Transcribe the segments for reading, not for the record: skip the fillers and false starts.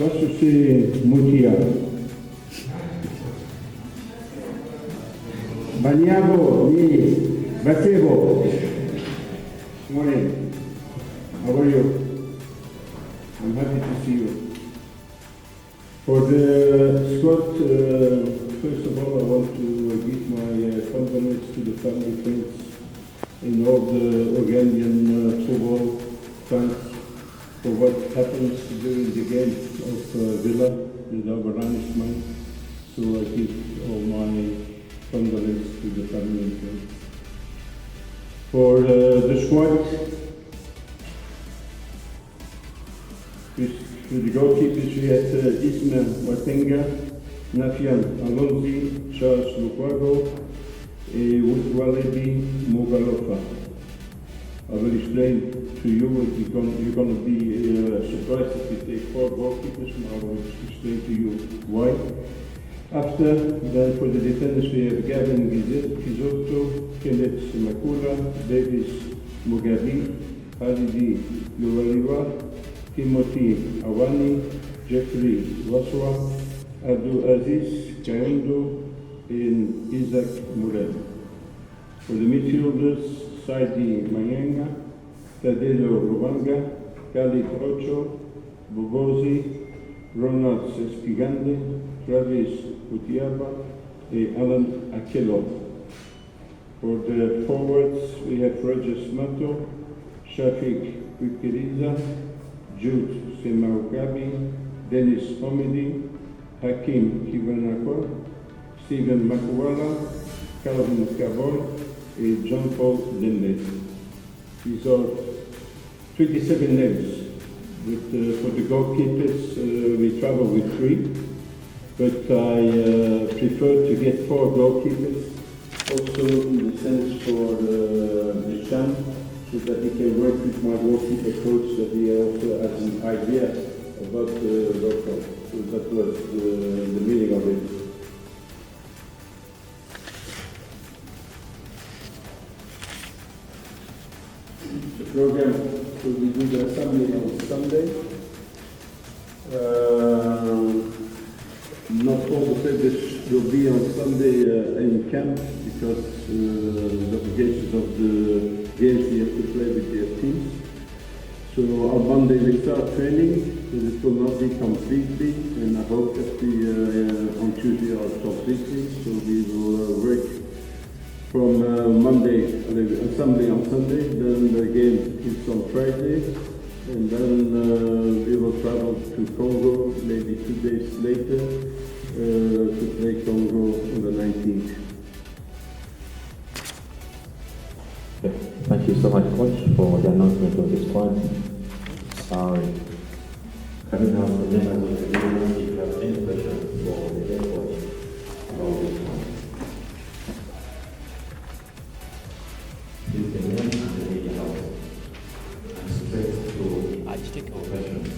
Lorsque Mutia. Banyabo, ni Batebo. Morning. How are you? I'm happy to see you. For the squad, first of all, I want to give my condolences to the family, friends, and all the Ugandan football fans for what happens during the game of Villa with our banishment. So I give all my condolences to the family and friends. For the squad, with the goalkeepers, we had Ismail Watenga, Nafian Alonzi, Charles Lukwago, and Walebi Mogalofa. I will explain to you, you're going to be surprised if we take 4 goalkeepers, and I will explain to you why. After, then for the defenders, we have Gavin Kizotto, Kenneth Makula, Davis Mugabi, Halidi Luwaliwa, Timothy Awani, Jeffrey Waswa, Abdul Aziz Kayondo, and Isaac Murel. For the midfielders, Saidi Mayenga, Tadeo Ruwanga, Khalid Rocho, Bobozi, Ronald Espigande, Travis Utiaba, and Alan Akelo. For the forwards, we have Regis Mato, Shafiq Wikiriza, Jude Semaugabi, Dennis Omidi, Hakim Kivanakwa, Stephen Makuwala, Calvin Cavoy, and John Paul Denley. These are 27 names. For the goalkeepers, we travel with 3, but I prefer to get 4 goalkeepers, also in the sense for the Chan, so that he can work with my goalkeeper coach, that he also has an idea about the local. So that was the meaning of it. The program, so we do the assembly on Sunday. Not all the players will be on Sunday in camp because the obligations of the games they have to play with their teams. So on Monday we start training, but it will not be completely, and I hope that we on Tuesday are completely. So we will work from Monday, assembly on Sunday, then the game is on Friday, and then we will travel to Congo maybe 2 days later to play Congo on the 19th. Thank you so much, Coach, for the announcement of this squad. Coming out from the members of the union, if you have any questions for the head coach about this one. Please the name and the media house. And straight to our questions.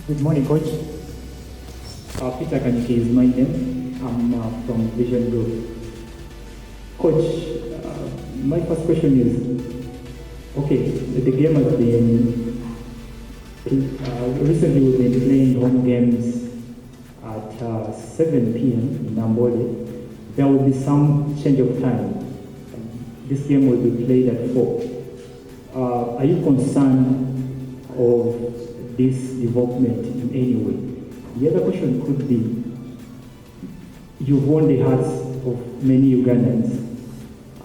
Good morning, Coach. Peter Kanike is my name. I'm from Vision Group. Coach, my first question is, okay, the game has been, recently we've been playing home games at 7 p.m. in Nambole. There will be some change of time. This game will be played at 4. Are you concerned of this development in any way? The other question could be, you've won the hearts of many Ugandans.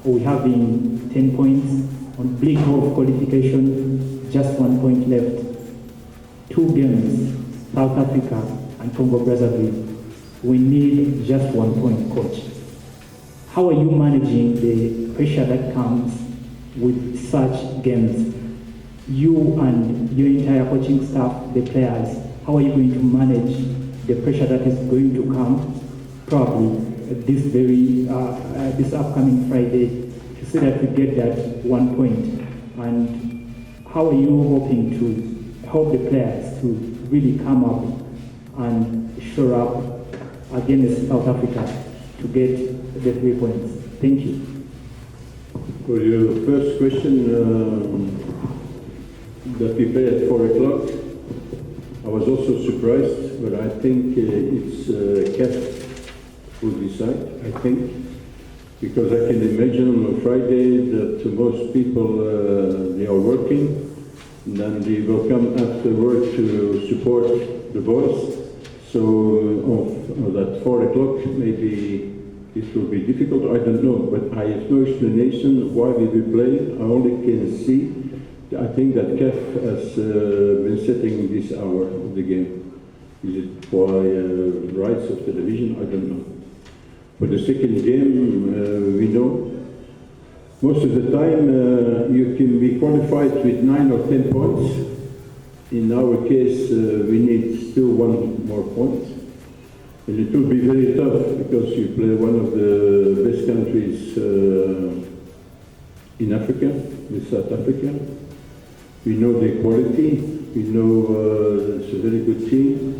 We have been 10 points on big of qualification, just 1 point left. 2 games, South Africa and Congo Brazzaville. We need just 1 point, Coach. How are you managing the pressure that comes with such games? You and your entire coaching staff, the players, how are you going to manage the pressure that is going to come probably this upcoming Friday to see that we get that 1 point? And how are you hoping to help the players to really come up and show up against South Africa to get the 3 points? Thank you. For your first question, that we play at 4 o'clock, I was also surprised, but I think it's CAF who decide, I think, because I can imagine on a Friday that most people, they are working, and then they will come after work to support the boys. So at 4 o'clock, maybe it will be difficult, I don't know, but I have no explanation why we will play. I only can see, I think that CAF has been setting this hour of the game. Is it by rights of television? I don't know. For the second game, we know most of the time you can be qualified with 9 or 10 points. In our case, we need still 1 more point. And it will be very tough because you play one of the best countries in Africa, with South Africa. We know their quality, we know it's a very good team.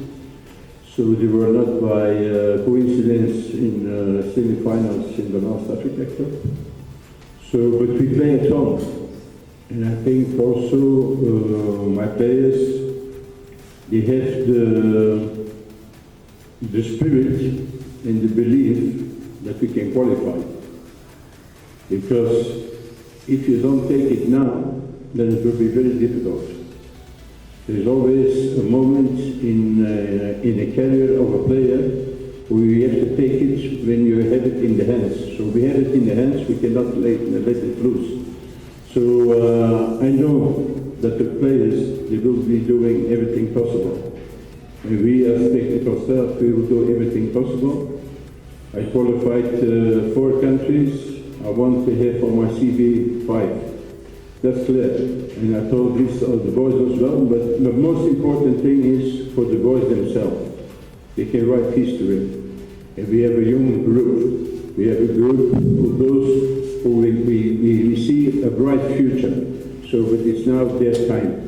So they were not by coincidence in semi-finals in the last Africa Cup. So, but we play at home. And I think also my players, they have the spirit and the belief that we can qualify. Because if you don't take it now, then it will be very difficult. There's always a moment in a career of a player where you have to take it when you have it in the hands. So we have it in the hands, we cannot let it loose. So I know that the players, they will be doing everything possible. And we as technical staff, we will do everything possible. I qualified 4 countries. I want to have on my CV 5. That's clear. And I told this to the boys as well, but the most important thing is for the boys themselves. They can write history. And we have a young group. We have a group of those who we see a bright future. So, but it's now their time.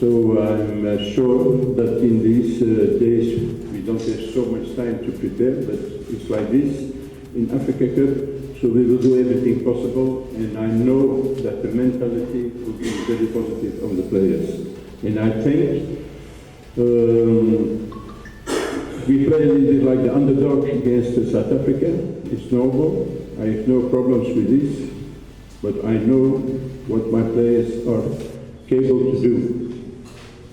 So I'm sure that in these days we don't have so much time to prepare, but it's like this in Africa Cup. So we will do everything possible, and I know that the mentality will be very positive on the players. And I think we play a little bit like the underdog against South Africa. It's normal. I have no problems with this, but I know what my players are capable to do.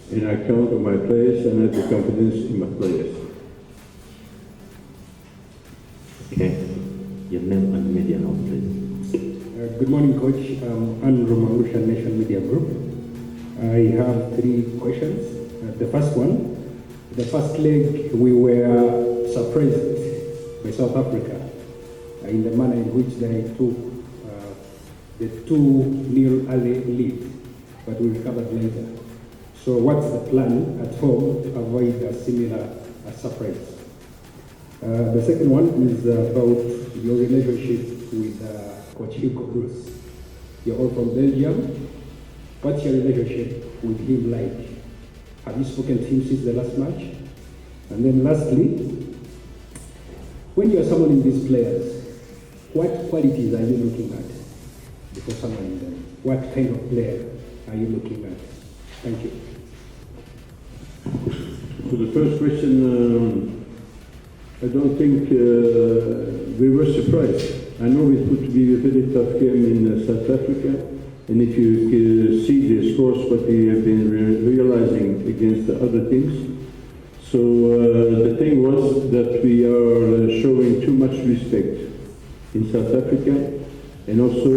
And I count on my players and I have the confidence in my players. Okay. Your name and media now, please. Good morning, Coach. I'm Romanusha Nation Media Group. I have 3 questions. The first one, the first leg, we were surprised by South Africa in the manner in which they took the 2-0 early lead, but we recovered later. So what's the plan at home to avoid a similar surprise? The second one is about your relationship with Coach Hugo Bruce. You're all from Belgium. What's your relationship with him like? Have you spoken to him since the last match? And then lastly, when you are summoning these players, what qualities are you looking at before summoning them? What kind of player are you looking at? Thank you. For the first question, I don't think we were surprised. I know it would be a very tough game in South Africa, and if you see the scores, what we have been realizing against the other teams. So the thing was that we are showing too much respect in South Africa, and also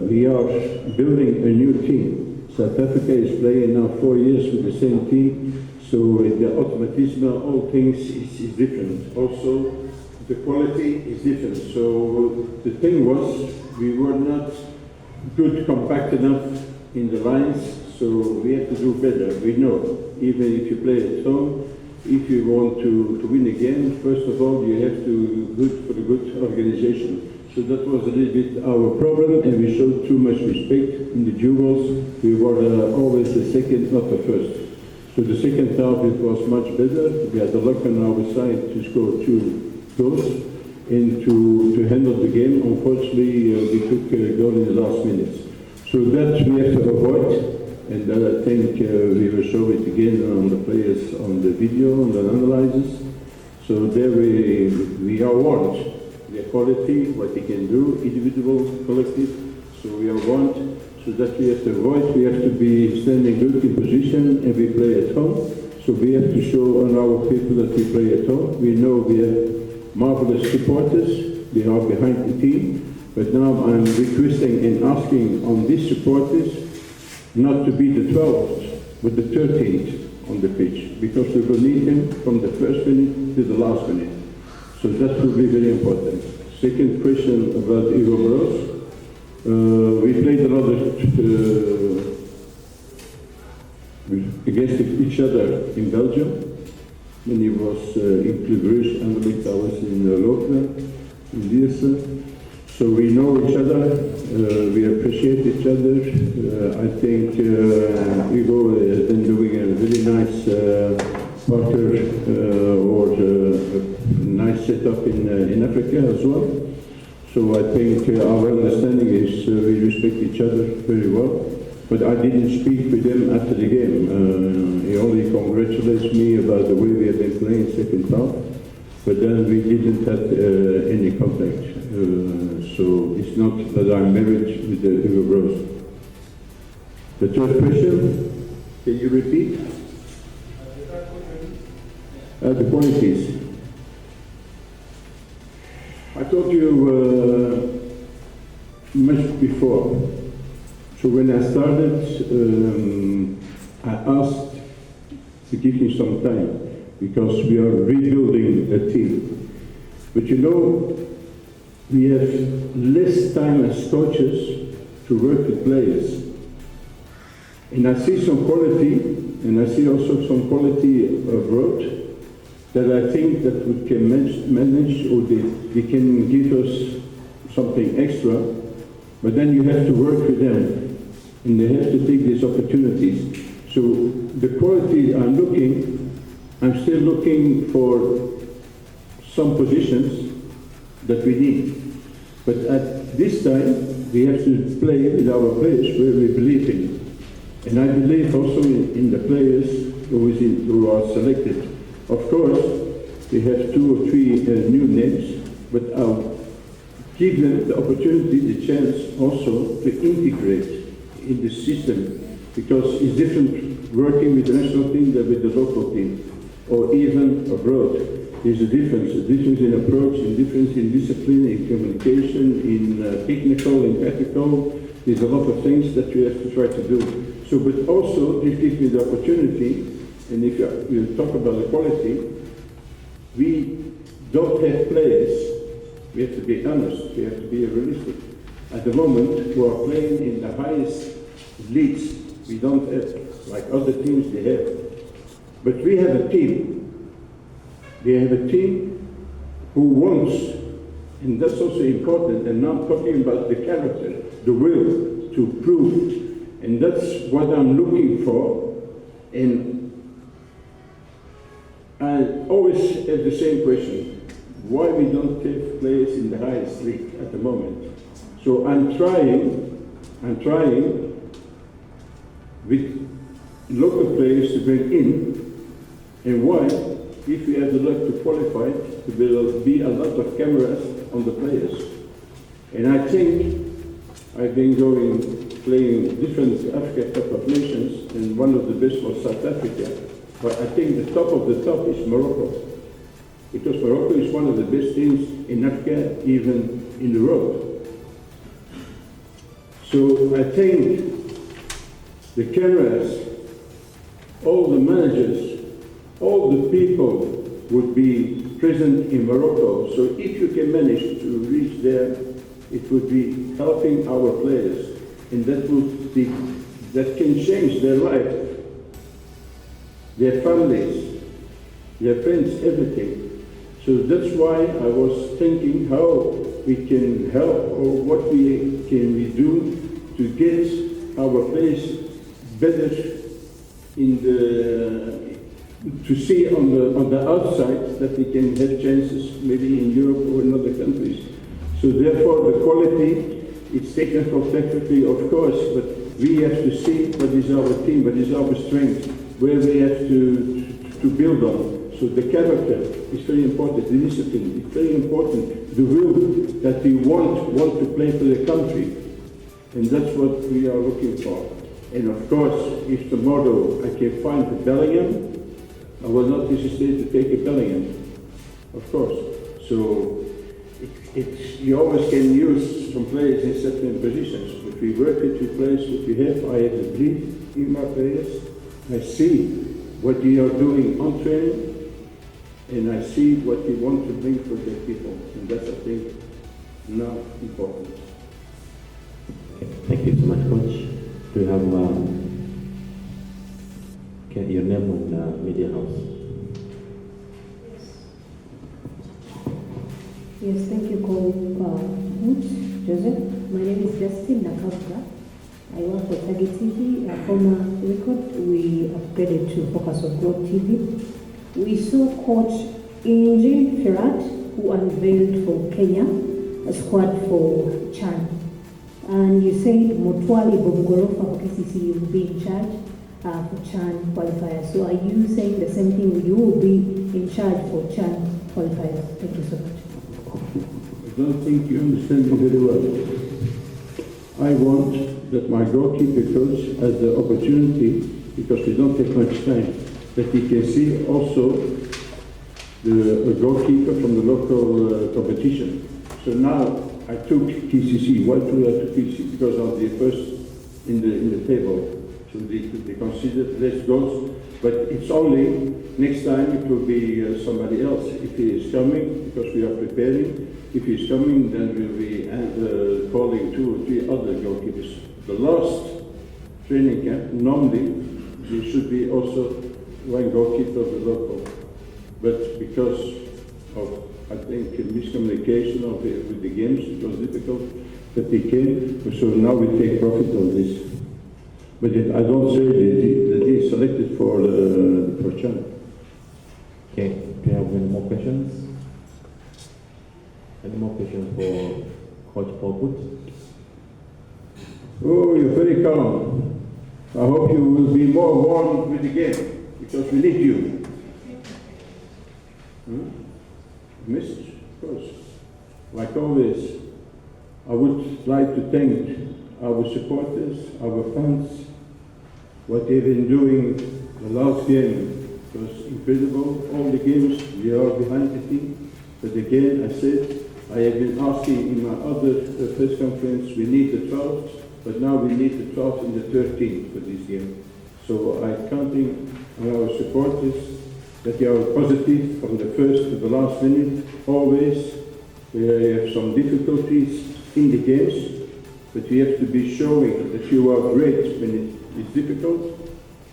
we are building a new team. South Africa is playing now 4 years with the same team. So the automatism, all things is different. Also, the quality is different. So the thing was, we were not good, compact enough in the lines, so we have to do better. We know, even if you play at home, if you want to win again, first of all, you have to good for the good organization. So that was a little bit our problem, and we showed too much respect in the duels. We were always the second, not the first. So the second half, it was much better. We had the luck on our side to score 2 goals. and to handle the game. Unfortunately, we took a goal in the last minutes. So that we have to avoid, and that I think we will show it again on the players on the video, on the analysis. So there we are warned. Their quality, what they can do, individual, collective. So we are warned. So that we have to avoid, we have to be standing good in position and we play at home. So we have to show on our people that we play at home. We know we have marvelous supporters, they are behind the team. But now I'm requesting and asking on these supporters not to be the 12th, but the 13th on the pitch, because we will need them from the first minute to the last minute. So that will be very important. Second question about Ivo Bros. We played a lot against each other in Belgium. When he was in Club Brugge, Anderlecht, I was in Lokeren, in Lierse. So we know each other, we appreciate each other. I think Ivo has been doing a very nice Parker or a nice setup in Africa as well. So I think our understanding is we respect each other very well. But I didn't speak with him after the game. He only congratulates me about the way we have been playing second half. But then we didn't have any contact. So it's not that I'm married with the Hugo Bros. The third question, can you repeat? The qualities. I told you much before. So when I started, I asked to give me some time because we are rebuilding a team. But you know, we have less time as coaches to work with players. And I see some quality, and I see also some quality abroad that I think that we can manage or they can give us something extra, but then you have to work with them and they have to take these opportunities. So the quality I'm still looking for some positions that we need. But at this time, we have to play with our players where we believe in. And I believe also in the players who are selected. Of course, we have 2 or 3 new names, but I'll give them the opportunity, the chance also to integrate in the system, because it's different working with the national team than with the local team, or even abroad. There's a difference in approach, a difference in discipline, in communication, in technical, in tactical. There's a lot of things that we have to try to do. So, but also, this gives me the opportunity. And if you talk about the quality, we don't have players, we have to be honest, we have to be realistic. At the moment, who are playing in the highest leagues, we don't have, like other teams they have. But we have a team. We have a team who wants, and that's also important, and now I'm talking about the character, the will to prove. And that's what I'm looking for. And I always have the same question, why we don't have players in the highest league at the moment. So I'm trying with local players to bring in, and why, if we have the luck to qualify, there will be a lot of cameras on the players. And I think I've been playing different Africa Cup of Nations, and one of the best was South Africa. But I think the top of the top is Morocco, because Morocco is one of the best teams in Africa, even in the world. So I think the cameras, all the managers, all the people would be present in Morocco. So if you can manage to reach there, it would be helping our players, and that can change their life, their families, their friends, everything. So that's why I was thinking how we can help, or what can we do to get our players better in to see on the outside that we can have chances maybe in Europe or in other countries. So therefore the quality is technical, technically of course, but we have to see what is our team, what is our strength, where we have to build on. So the character is very important, the discipline is very important, the will that we want to play for the country. And that's what we are looking for. And of course, if tomorrow I can find a Bellingham, I will not hesitate to take a Bellingham, of course. So you always can use some players in certain positions, but we work it with players that we have. I have a belief in my players. I see what we are doing on training, and I see what we want to bring for the people. And that's, I think, now important. Okay. Thank you so much, Coach. Do you have your name on Media House? Yes, thank you, Coach Joseph. My name is Justin Nakabra. I work for Target TV, a former record. We upgraded to focus on Gold TV. We saw Coach Injil Ferrat, who unveiled for Kenya a squad for Chan. And you said Mutwali Bobogorofa for KCC will be in charge for Chan qualifiers. So are you saying the same thing? You will be in charge for Chan qualifiers? Thank you so much. I don't think you understand me very well. I want that my goalkeeper coach has the opportunity, because we don't take much time, that he can see also the goalkeeper from the local competition. So now I took KCC. Why do I took KCC? Because I was the first in the table. So they considered less goals, but it's only next time it will be somebody else. If he is coming, because we are preparing, if he is coming, then we'll be calling 2 or 3 other goalkeepers. The last training camp, normally, there should be also one goalkeeper of the local. But because of, I think, miscommunication with the games, it was difficult that they came. So now we take profit of this. But I don't say that he is selected for China. Okay, do you have any more questions? Any more questions for Coach Paul Put? Oh, you're very calm. I hope you will be more warm with the game, because we need you. Message, of course. Like always, I would like to thank our supporters, our fans. What they've been doing the last game was incredible. All the games, we are behind the team. But again, I said, I have been asking in my other press conference, we need the 12th, but now we need the 12th and the 13th for this game. So I'm counting on our supporters that they are positive from the first to the last minute. Always we have some difficulties in the games, but we have to be showing that you are great when it's difficult,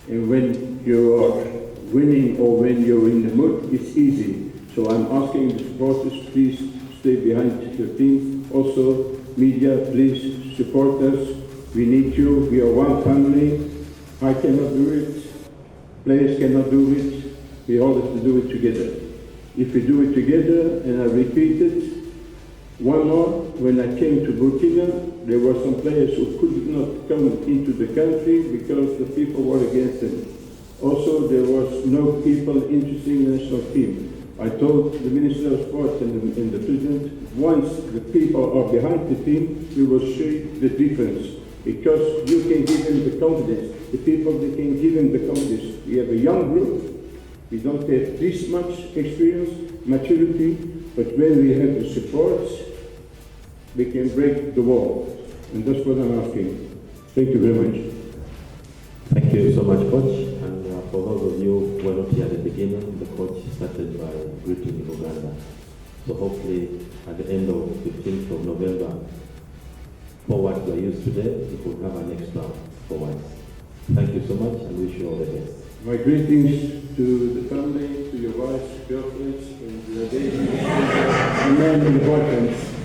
and when you are winning or when you're in the mood, it's easy. So I'm asking the supporters, please stay behind your team. Also, media, please support us. We need you. We are one family. I cannot do it. Players cannot do it. We all have to do it together. If we do it together, and I repeat it, one more, when I came to Burkina, there were some players who could not come into the country because the people were against them. Also, there was no people interested in the national team. I told the Minister of Sport and the President, once the people are behind the team, we will show the difference. Because you can give them the confidence. The people, they can give them the confidence. We have a young group. We don't have this much experience, maturity, but when we have the support, we can break the wall. And that's what I'm asking. Thank you very much. Thank you so much, Coach. And for those of you who were not here at the beginning, the coach started by greeting Uganda. So hopefully at the end of 15th of November, for what we are used today, we could have an extra forwards. Thank you so much and wish you all the best. My greetings to the family, to your wives, girlfriends, and the men in the boyfriends.